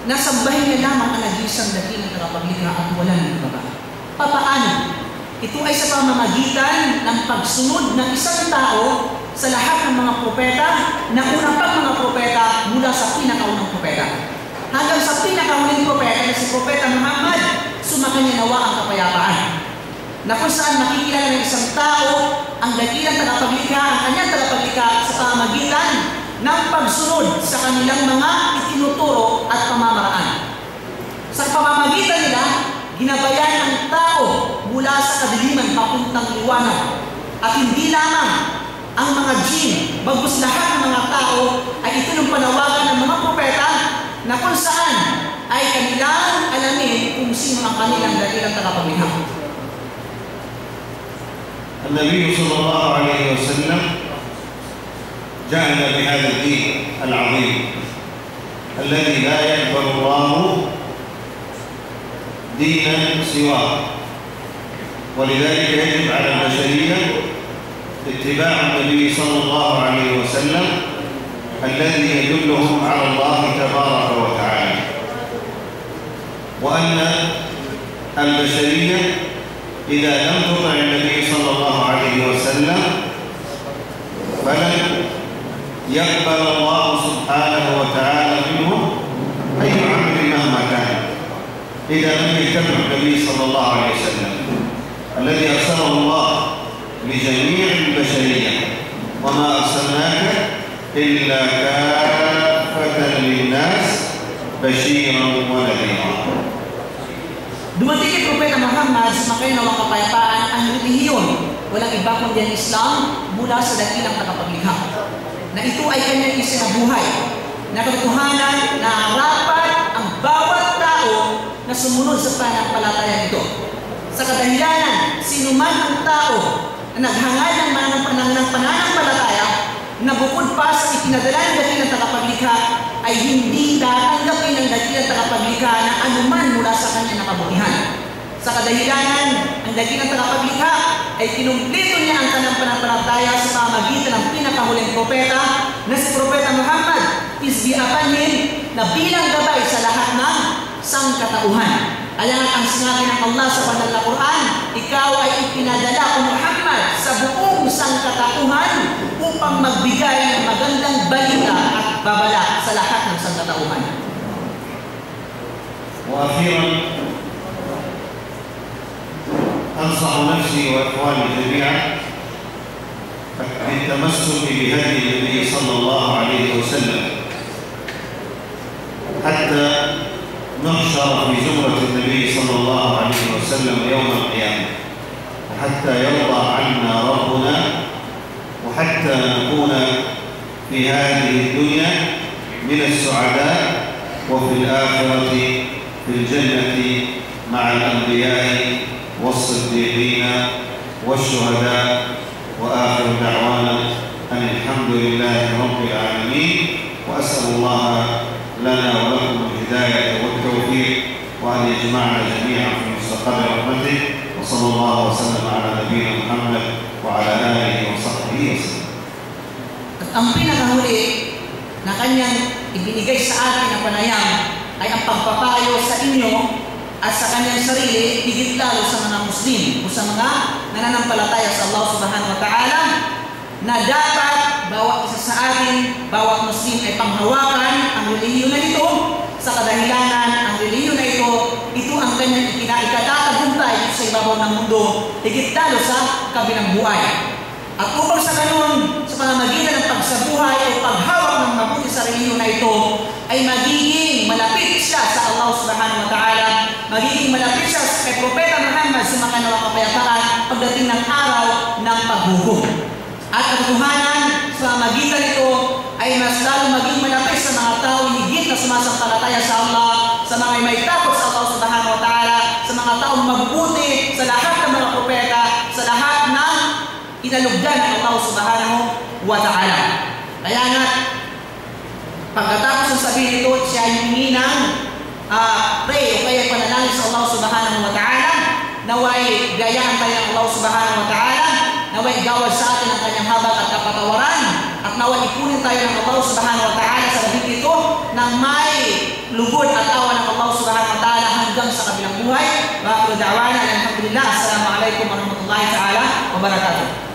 nasambahin niya lamang ang nag-iisang dakilang tagapaglikha at wala ng iba. Papaano? Ito ay sa pamamagitan ng pagsunod ng isang tao sa lahat ng mga propeta na unang pang mga propeta mula sa pinakaunang propeta. Hanggang sa pinakahuling propeta na si Propeta Muhammad, sumakanya nawa ang kapayapaan. Na kung saan makikilala ng isang tao ang dakilang tagapaglikha, ang kanyang tagapaglikha sa pamamagitan ng pagsunod sa kanilang mga itinuturo at pamamaraan. Sa pamamagitan nila, ginabayan ang tao mula sa kadiliman papuntang liwanag. At hindi lamang ang mga jinn, bagkus lahat ng mga tao ay itinupanawagan ng mga propeta na kung saan ay kanilang alamin kung sino ang kanilang dakilang tagapaglikha. النبي صلى الله عليه وسلم جاءنا بهذا الدين العظيم الذي لا يقبل الله دينا سواه، ولذلك يجب على البشرية اتباع النبي صلى الله عليه وسلم الذي يدلهم على الله تبارك وتعالى، وأن البشرية إذا لم تطع النبي صلى الله عليه وسلم فلن يقبل الله سبحانه وتعالى منهم أي عمل مهما كان إذا لم يتبع النبي صلى الله عليه وسلم الذي أرسله الله لجميع البشرية، وما أرسلناك إلا كافة للناس بشيرا ونذيرا. Dumating kay Propeta Muhammad sa makay ng kapayapaan ang relihiyon, walang iba kundi ang Islam mula sa dakilang tagapaglikha. Na ito ay kanyang isinabuhay, na katotohanan na rapat ang bawat tao na sumunod sa pananampalataya nito. Sa kadahilanan, sinuman ang tao na naghangad ng pananampalataya na bukod pa sa ipinadala ng dakilang tagapaglikha ay hindi tatanggapin ng dakilang tagapaglikha na anuman mula sa kanyang nakabutihan. Sa kadahilanan, ang dakilang tagapaglikha ay kinumplito niya ang kanyang pananampalataya sa pamamagitan ng pinakahuling propeta na si Propeta Muhammad, peace be upon him, na bilang gabay sa lahat ng sangkatauhan. Kaya ang sinabi ng Allah sa banal na Quran, ikaw ay ipinadala o Muhammad sa buong sangkatauhan upang magbigay ng magandang balita at babala sa lahat ng sangkatauhan. وأخيرا أنصح نفسي وإخواني جميعا بالتمسك بهدي النبي صلى الله عليه وسلم حتى نحشر في زمرة النبي صلى الله عليه وسلم يوم القيامة، وحتى يرضى عنا ربنا، وحتى نكون في هذه الدنيا من السعداء، وفي الآخرة في الجنة مع الأنبياء والصديقين والشهداء. وآخر دعوانا أن الحمد لله رب العالمين، وأسأل الله لنا ولكم الهداية والتوفيق، وأن يجمعنا جميعا في مستقر رحمته، وصلى الله وسلم على نبينا محمد وعلى آله وصحبه وسلم. Ang pinakahuli na kanyang ibinigay sa atin na panayam ay ang pagpapayo sa inyo at sa kanyang sarili, higit lalo sa mga Muslim o sa mga nananampalataya sa Allah subhanahu wa ta'ala, na dapat bawat isa sa atin, bawat Muslim ay panghawakan ang relihiyon na ito sa kadahilanan. Ang relihiyon na ito ang kanyang ikatatagumpay sa ibabaw ng mundo, higit lalo sa kabilang buhay. At upang sa ganun, sa pamamagitan ng pagsabuhay o paghawak ng mabuti sa relihiyon na ito, ay magiging malapit siya sa Allah subhanahu wa ta'ala, magiging malapit siya kay Propeta Muhammad sa mga kapayapaan pagdating ng araw ng paghukom. At katotohanan, sa pamamagitan nito ay mas lalo maging malapit sa mga tao higit na sumasampalataya sa Allah, sa mga may takot sa Allah subhanahu wa ta'ala, sa mga taong mabubuti, sa lahat ng mga propeta, sa lahat ng inalugdan ng Allah subhanahu wa ta'ala. Kaya nga, pagkatapos ng sabihin ito, siya ay humingi ng pray o kaya panalangin sa Allah subhanahu wa ta'ala, naway gayahan tayo ng Allah subhanahu wa ta'ala, naway gawad sa atin ang kanyang habag at kapatawaran, at naway ipunin tayo ng Allah subhanahu wa ta'ala sa labing ito ng may lugod at Wa akhiru da'wana alhamdulillah. Assalamualaikum warahmatullahi taala wabarakatuh.